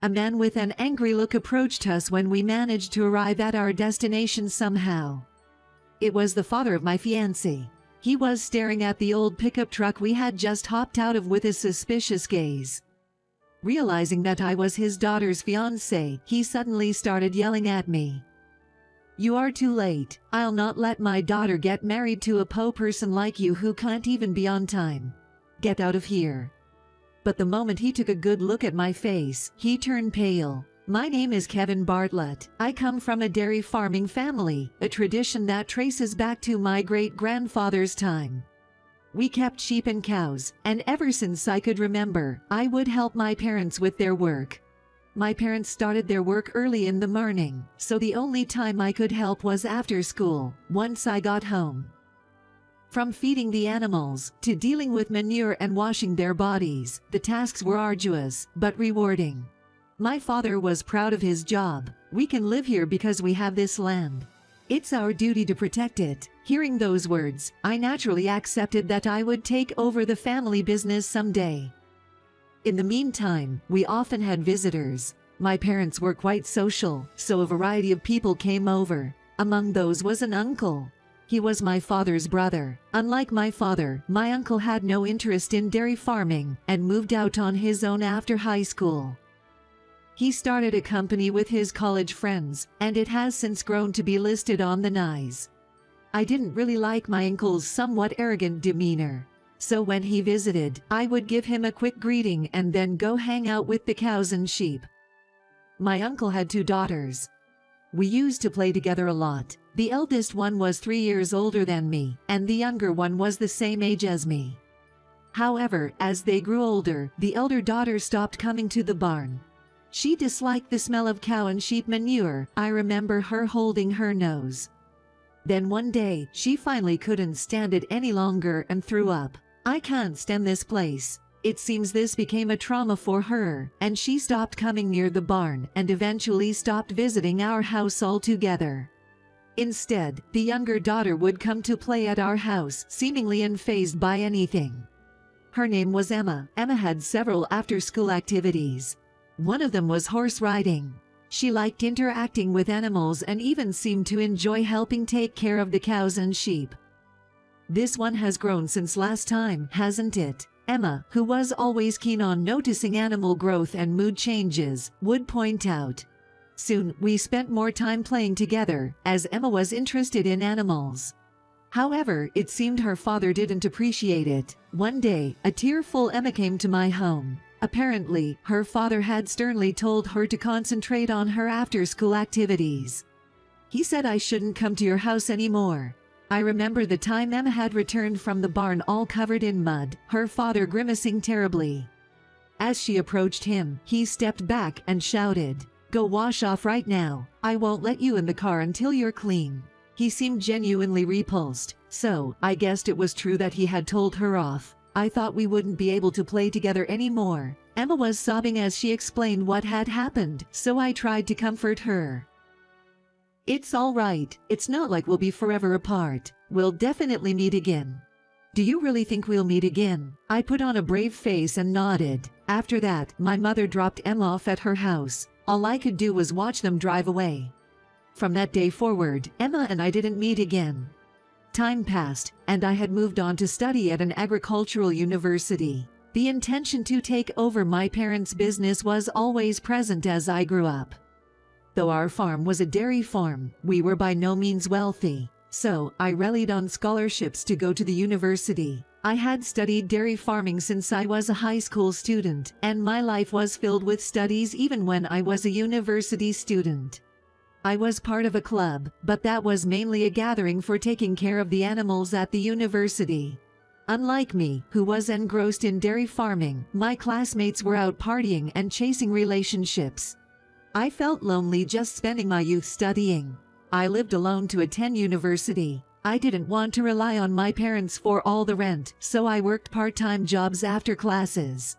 A man with an angry look approached us when we managed to arrive at our destination somehow. It was the father of my fiancé. He was staring at the old pickup truck we had just hopped out of with a suspicious gaze. Realizing that I was his daughter's fiancé, he suddenly started yelling at me. "You are too late. I'll not let my daughter get married to a po person like you who can't even be on time. Get out of here." But the moment he took a good look at my face, he turned pale. "My name is Kevin Bartlett. I come from a dairy farming family, a tradition that traces back to my great-grandfather's time. We kept sheep and cows, and ever since I could remember, I would help my parents with their work. My parents started their work early in the morning, so the only time I could help was after school, once I got home. From feeding the animals, to dealing with manure and washing their bodies, the tasks were arduous, but rewarding. My father was proud of his job. We can live here because we have this land. It's our duty to protect it." Hearing those words, I naturally accepted that I would take over the family business someday. In the meantime, we often had visitors. My parents were quite social, so a variety of people came over. Among those was an uncle. He was my father's brother. Unlike my father, my uncle had no interest in dairy farming and moved out on his own after high school. He started a company with his college friends, and it has since grown to be listed on the NYSE. I didn't really like my uncle's somewhat arrogant demeanor. So when he visited, I would give him a quick greeting and then go hang out with the cows and sheep. My uncle had 2 daughters. We used to play together a lot. The eldest one was 3 years older than me, and the younger one was the same age as me. However, as they grew older, the elder daughter stopped coming to the barn. She disliked the smell of cow and sheep manure. I remember her holding her nose. Then one day, she finally couldn't stand it any longer and threw up. "I can't stand this place." It seems this became a trauma for her, and she stopped coming near the barn and eventually stopped visiting our house altogether. Instead, the younger daughter would come to play at our house, seemingly unfazed by anything. Her name was Emma. Emma had several after-school activities. One of them was horse riding. She liked interacting with animals and even seemed to enjoy helping take care of the cows and sheep. This one has grown since last time, hasn't it? Emma, who was always keen on noticing animal growth and mood changes, would point out. Soon, we spent more time playing together, as Emma was interested in animals. However, it seemed her father didn't appreciate it. One day, a tearful Emma came to my home. Apparently, her father had sternly told her to concentrate on her after-school activities. He said I shouldn't come to your house anymore. I remember the time Emma had returned from the barn all covered in mud, her father grimacing terribly. As she approached him, he stepped back and shouted, "Go wash off right now. I won't let you in the car until you're clean." He seemed genuinely repulsed, so I guessed it was true that he had told her off. I thought we wouldn't be able to play together anymore. Emma was sobbing as she explained what had happened, so I tried to comfort her. "It's all right. It's not like we'll be forever apart. We'll definitely meet again." "Do you really think we'll meet again?" I put on a brave face and nodded. After that, my mother dropped Emma off at her house. All I could do was watch them drive away. From that day forward, Emma and I didn't meet again. Time passed, and I had moved on to study at an agricultural university. The intention to take over my parents' business was always present as I grew up. Though our farm was a dairy farm, we were by no means wealthy, so I relied on scholarships to go to the university. I had studied dairy farming since I was a high school student, and my life was filled with studies even when I was a university student. I was part of a club, but that was mainly a gathering for taking care of the animals at the university. Unlike me, who was engrossed in dairy farming, my classmates were out partying and chasing relationships. I felt lonely just spending my youth studying. I lived alone to attend university. I didn't want to rely on my parents for all the rent, so I worked part-time jobs after classes.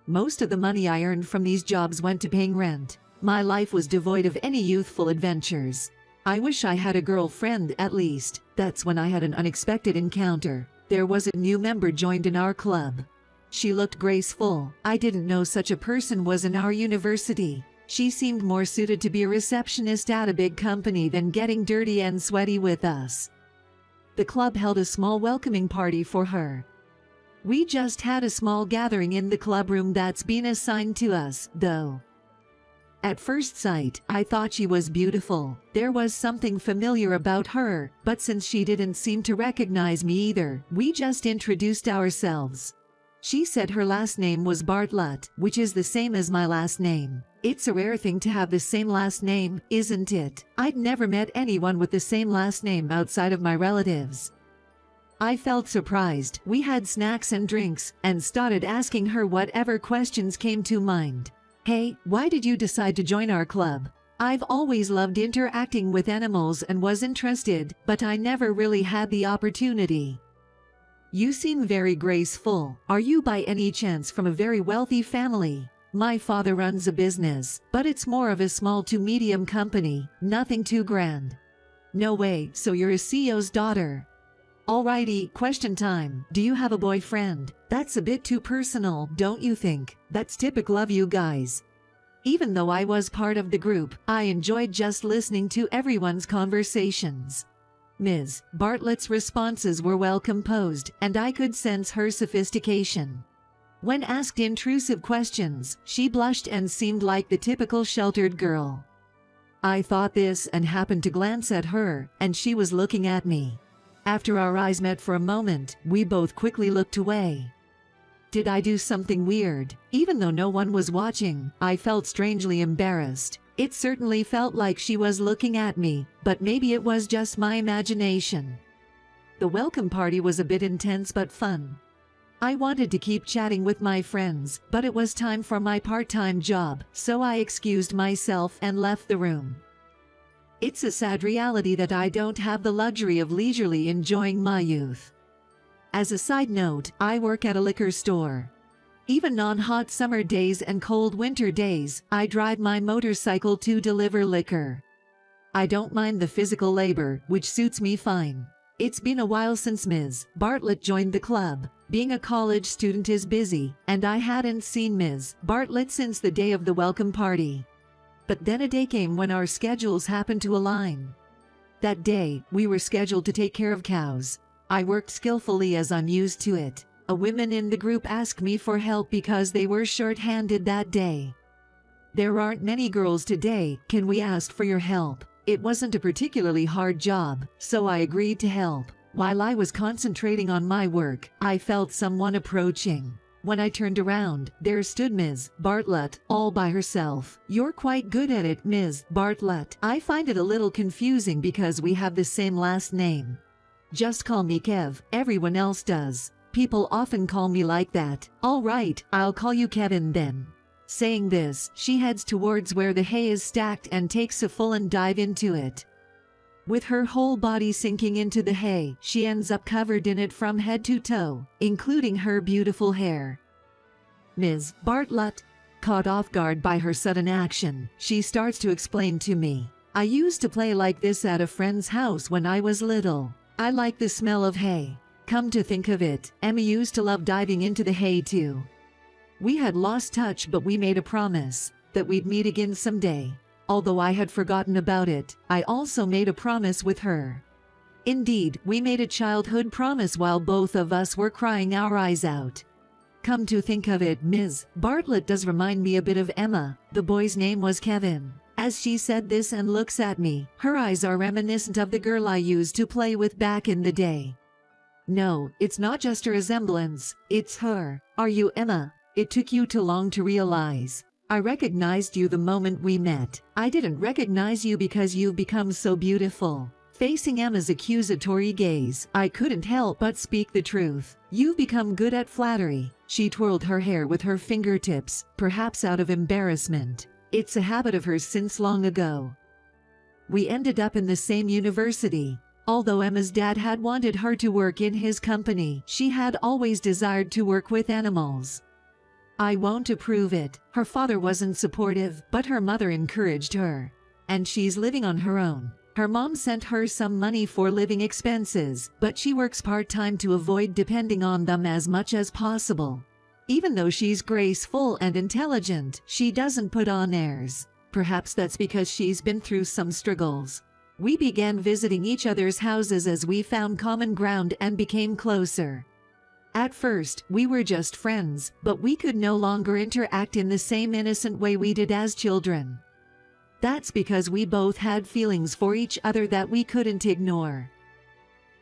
Most of the money I earned from these jobs went to paying rent. My life was devoid of any youthful adventures. I wish I had a girlfriend at least. That's when I had an unexpected encounter. There was a new member joined in our club. She looked graceful. I didn't know such a person was in our university. She seemed more suited to be a receptionist at a big company than getting dirty and sweaty with us. The club held a small welcoming party for her. We just had a small gathering in the club room that's been assigned to us, though. At first sight, I thought she was beautiful. There was something familiar about her, but since she didn't seem to recognize me either, we just introduced ourselves. She said her last name was Bartlett, which is the same as my last name. It's a rare thing to have the same last name, isn't it? I'd never met anyone with the same last name outside of my relatives. I felt surprised. We had snacks and drinks, and started asking her whatever questions came to mind. Hey, why did you decide to join our club? I've always loved interacting with animals and was interested, but I never really had the opportunity. You seem very graceful. Are you by any chance from a very wealthy family? My father runs a business, but it's more of a small to medium company, nothing too grand. No way, so you're a CEO's daughter. Alrighty, question time. Do you have a boyfriend? That's a bit too personal, don't you think? That's typical of you guys. Even though I was part of the group, I enjoyed just listening to everyone's conversations. Ms. Bartlett's responses were well composed, and I could sense her sophistication. When asked intrusive questions, she blushed and seemed like the typical sheltered girl. I thought this and happened to glance at her, and she was looking at me. After our eyes met for a moment, we both quickly looked away. Did I do something weird? Even though no one was watching, I felt strangely embarrassed. It certainly felt like she was looking at me, but maybe it was just my imagination. The welcome party was a bit intense but fun. I wanted to keep chatting with my friends, but it was time for my part-time job, so I excused myself and left the room. It's a sad reality that I don't have the luxury of leisurely enjoying my youth. As a side note, I work at a liquor store. Even on hot summer days and cold winter days, I drive my motorcycle to deliver liquor. I don't mind the physical labor, which suits me fine. It's been a while since Ms. Bartlett joined the club. Being a college student is busy, and I hadn't seen Ms. Bartlett since the day of the welcome party. But then a day came when our schedules happened to align. That day, we were scheduled to take care of cows. I worked skillfully as I'm used to it. A woman in the group asked me for help because they were short-handed that day. There aren't many girls today, can we ask for your help? It wasn't a particularly hard job, so I agreed to help. While I was concentrating on my work, I felt someone approaching. When I turned around, there stood Ms. Bartlett, all by herself. You're quite good at it, Ms. Bartlett. I find it a little confusing because we have the same last name. Just call me Kev, everyone else does. People often call me like that. All right, I'll call you Kevin then. Saying this, she heads towards where the hay is stacked and takes a full and dive into it. With her whole body sinking into the hay, she ends up covered in it from head to toe, including her beautiful hair. Ms. Bartlett, caught off guard by her sudden action, she starts to explain to me. I used to play like this at a friend's house when I was little. I like the smell of hay. Come to think of it, Emma used to love diving into the hay too. We had lost touch, but we made a promise that we'd meet again someday. Although I had forgotten about it, I also made a promise with her. Indeed, we made a childhood promise while both of us were crying our eyes out. Come to think of it, Ms. Bartlett does remind me a bit of Emma. The boy's name was Kevin. As she said this and looks at me, her eyes are reminiscent of the girl I used to play with back in the day. No, it's not just a resemblance, it's her. Are you Emma? It took you too long to realize. I recognized you the moment we met. I didn't recognize you because you've become so beautiful. Facing Emma's accusatory gaze, I couldn't help but speak the truth. You've become good at flattery. She twirled her hair with her fingertips, perhaps out of embarrassment. It's a habit of hers since long ago. We ended up in the same university. Although Emma's dad had wanted her to work in his company, she had always desired to work with animals. I won't approve it. Her father wasn't supportive, but her mother encouraged her. And she's living on her own. Her mom sent her some money for living expenses, but she works part-time to avoid depending on them as much as possible. Even though she's graceful and intelligent, she doesn't put on airs. Perhaps that's because she's been through some struggles. We began visiting each other's houses as we found common ground and became closer. At first, we were just friends, but we could no longer interact in the same innocent way we did as children. That's because we both had feelings for each other that we couldn't ignore.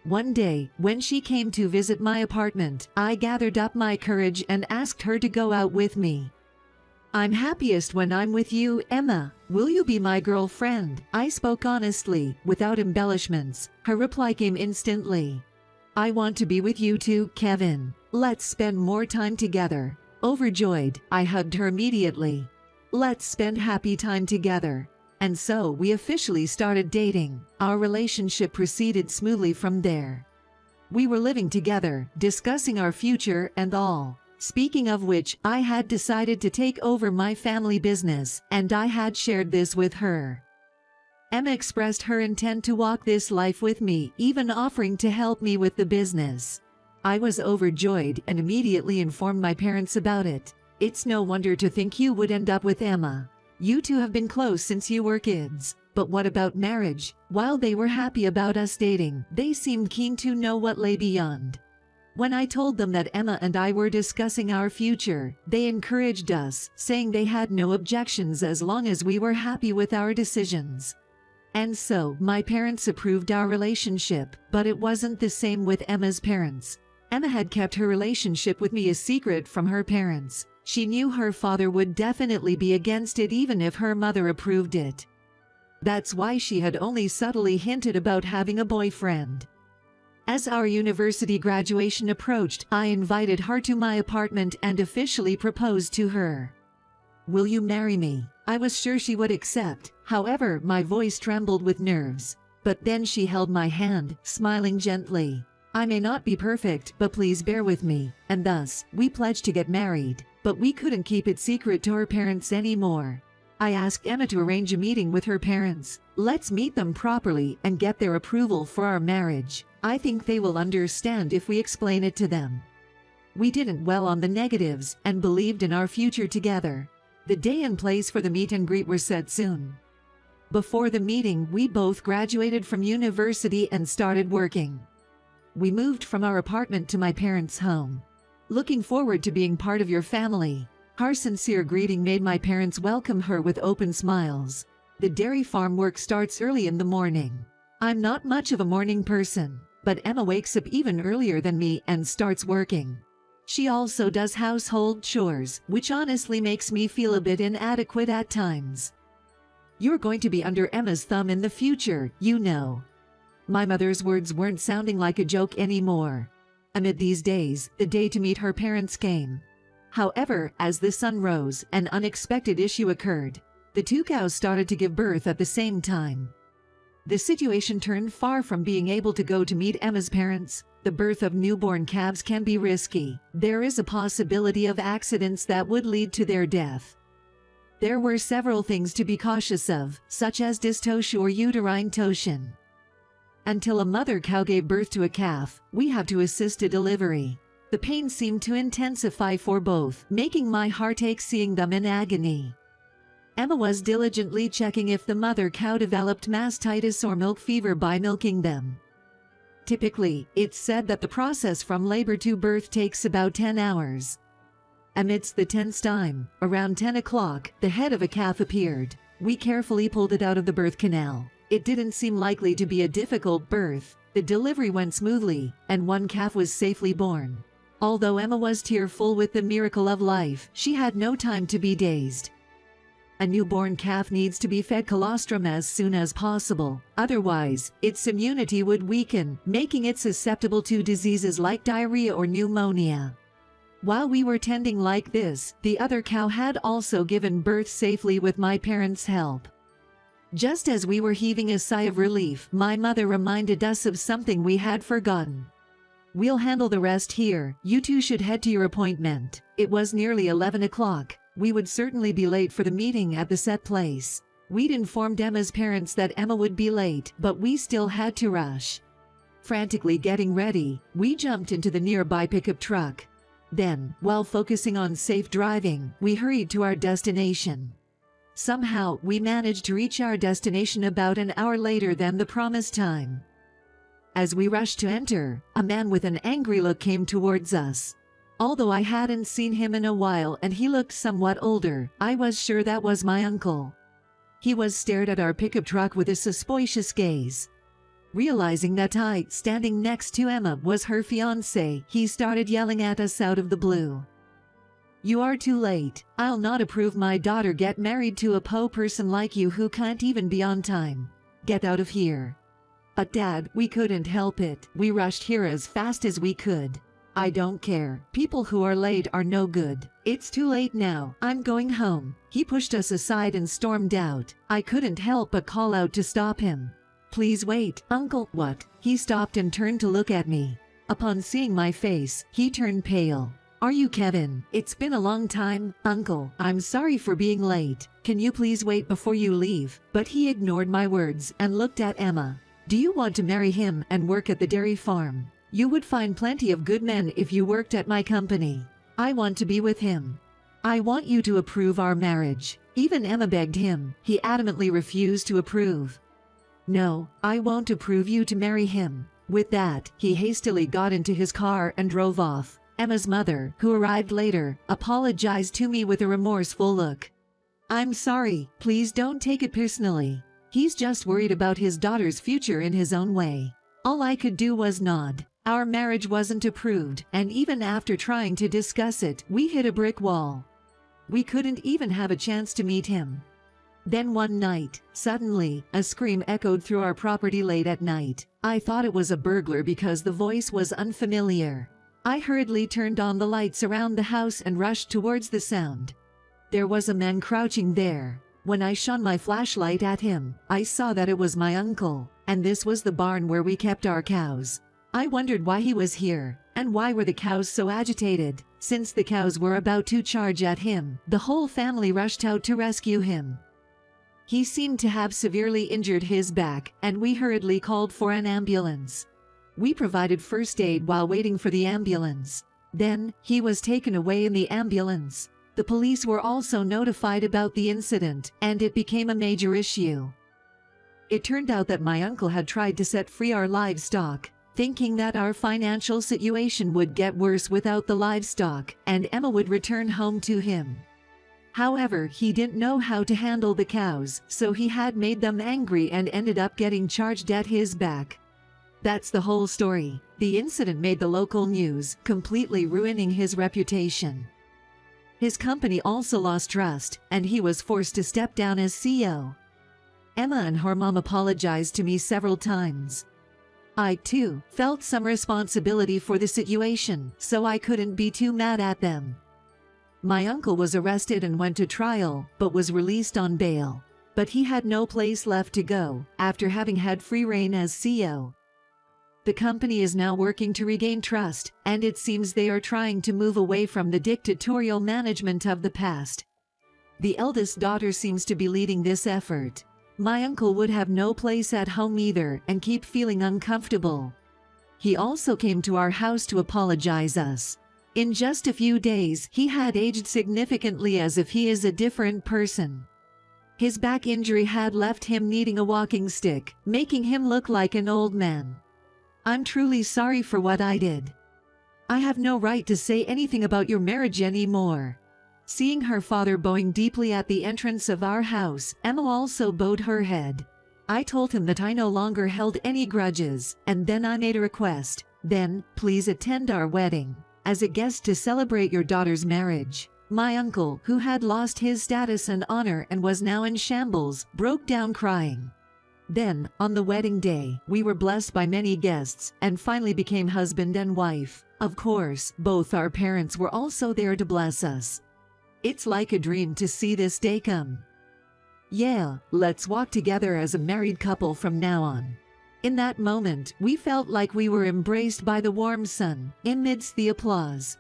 One day, when she came to visit my apartment, I gathered up my courage and asked her to go out with me. "I'm happiest when I'm with you, Emma. Will you be my girlfriend?" I spoke honestly, without embellishments. Her reply came instantly. "I want to be with you too, Kevin. Let's spend more time together." Overjoyed, I hugged her immediately. "Let's spend happy time together." And so we officially started dating. Our relationship proceeded smoothly from there. We were living together, discussing our future and all. Speaking of which, I had decided to take over my family business, and I had shared this with her. Emma expressed her intent to walk this life with me, even offering to help me with the business. I was overjoyed and immediately informed my parents about it. "It's no wonder to think you would end up with Emma. You two have been close since you were kids. But what about marriage?" While they were happy about us dating, they seemed keen to know what lay beyond. When I told them that Emma and I were discussing our future, they encouraged us, saying they had no objections as long as we were happy with our decisions. And so, my parents approved our relationship, but it wasn't the same with Emma's parents. Emma had kept her relationship with me a secret from her parents. She knew her father would definitely be against it even if her mother approved it. That's why she had only subtly hinted about having a boyfriend. As our university graduation approached, I invited her to my apartment and officially proposed to her. "Will you marry me?" I was sure she would accept. However, my voice trembled with nerves. But then she held my hand, smiling gently. "I may not be perfect, but please bear with me." And thus, we pledged to get married. But we couldn't keep it secret to her parents anymore. I asked Emma to arrange a meeting with her parents. "Let's meet them properly and get their approval for our marriage. I think they will understand if we explain it to them." We didn't dwell on the negatives and believed in our future together. The day and place for the meet and greet were set soon. Before the meeting, we both graduated from university and started working. We moved from our apartment to my parents' home. "Looking forward to being part of your family." Her sincere greeting made my parents welcome her with open smiles. The dairy farm work starts early in the morning. I'm not much of a morning person, but Emma wakes up even earlier than me and starts working. She also does household chores, which honestly makes me feel a bit inadequate at times. "You're going to be under Emma's thumb in the future, you know." My mother's words weren't sounding like a joke anymore. Amid these days, the day to meet her parents came. However, as the sun rose, an unexpected issue occurred. The two cows started to give birth at the same time. The situation turned far from being able to go to meet Emma's parents. The birth of newborn calves can be risky. There is a possibility of accidents that would lead to their death. There were several things to be cautious of, such as dystocia or uterine torsion. Until a mother cow gave birth to a calf, we have to assist a delivery. The pain seemed to intensify for both, making my heart ache seeing them in agony. Emma was diligently checking if the mother cow developed mastitis or milk fever by milking them. Typically, it's said that the process from labor to birth takes about 10 hours. Amidst the tense time, around 10 o'clock, the head of a calf appeared. We carefully pulled it out of the birth canal. It didn't seem likely to be a difficult birth. The delivery went smoothly, and one calf was safely born. Although Emma was tearful with the miracle of life, she had no time to be dazed. A newborn calf needs to be fed colostrum as soon as possible. Otherwise, its immunity would weaken, making it susceptible to diseases like diarrhea or pneumonia. While we were tending like this, the other cow had also given birth safely with my parents' help. Just as we were heaving a sigh of relief, my mother reminded us of something we had forgotten. "We'll handle the rest here. You two should head to your appointment." It was nearly 11 o'clock. We would certainly be late for the meeting at the set place. We'd informed Emma's parents that Emma would be late, but we still had to rush. Frantically getting ready, we jumped into the nearby pickup truck. Then, while focusing on safe driving, we hurried to our destination. Somehow, we managed to reach our destination about an hour later than the promised time. As we rushed to enter, a man with an angry look came towards us. Although I hadn't seen him in a while and he looked somewhat older, I was sure that was my uncle. He was stared at our pickup truck with a suspicious gaze. Realizing that I, standing next to Emma, was her fiancé, he started yelling at us out of the blue. "You are too late. I'll not approve my daughter get married to a po person like you who can't even be on time. Get out of here." But Dad, we couldn't help it. We rushed here as fast as we could. "I don't care. People who are late are no good. It's too late now. I'm going home." He pushed us aside and stormed out. I couldn't help but call out to stop him. "Please wait, Uncle." "What?" He stopped and turned to look at me. Upon seeing my face, he turned pale. "Are you Kevin? It's been a long time, Uncle. I'm sorry for being late. Can you please wait before you leave?" But he ignored my words and looked at Emma. "Do you want to marry him and work at the dairy farm? You would find plenty of good men if you worked at my company. I want to be with him. I want you to approve our marriage." Even Emma begged him. He adamantly refused to approve. "No, I won't approve you to marry him." With that, he hastily got into his car and drove off. Emma's mother, who arrived later, apologized to me with a remorseful look. "I'm sorry, please don't take it personally. He's just worried about his daughter's future in his own way." All I could do was nod. Our marriage wasn't approved, and even after trying to discuss it, we hit a brick wall. We couldn't even have a chance to meet him. Then one night, suddenly, a scream echoed through our property late at night. I thought it was a burglar because the voice was unfamiliar. I hurriedly turned on the lights around the house and rushed towards the sound. There was a man crouching there. When I shone my flashlight at him, I saw that it was my uncle, and this was the barn where we kept our cows. I wondered why he was here, and why were the cows so agitated. Since the cows were about to charge at him, the whole family rushed out to rescue him. He seemed to have severely injured his back, and we hurriedly called for an ambulance. We provided first aid while waiting for the ambulance. Then, he was taken away in the ambulance. The police were also notified about the incident, and it became a major issue. It turned out that my uncle had tried to set free our livestock, thinking that our financial situation would get worse without the livestock, and Emma would return home to him. However, he didn't know how to handle the cows, so he had made them angry and ended up getting charged at his back. That's the whole story. The incident made the local news, completely ruining his reputation. His company also lost trust, and he was forced to step down as CEO. Emma and her mom apologized to me several times. I, too, felt some responsibility for the situation, so I couldn't be too mad at them. My uncle was arrested and went to trial, but was released on bail. But he had no place left to go, after having had free reign as CEO. The company is now working to regain trust, and it seems they are trying to move away from the dictatorial management of the past. The eldest daughter seems to be leading this effort. My uncle would have no place at home either and keep feeling uncomfortable. He also came to our house to apologize us. In just a few days, he had aged significantly as if he is a different person. His back injury had left him needing a walking stick, making him look like an old man. I'm truly sorry for what I did. I have no right to say anything about your marriage anymore. Seeing her father bowing deeply at the entrance of our house, Emma also bowed her head. I told him that I no longer held any grudges, and then I made a request. Then, please attend our wedding as a guest to celebrate your daughter's marriage. My uncle, who had lost his status and honor and was now in shambles, broke down crying. Then, on the wedding day, we were blessed by many guests and finally became husband and wife. Of course, both our parents were also there to bless us. It's like a dream to see this day come. Yeah, let's walk together as a married couple from now on. In that moment, we felt like we were embraced by the warm sun, amidst the applause.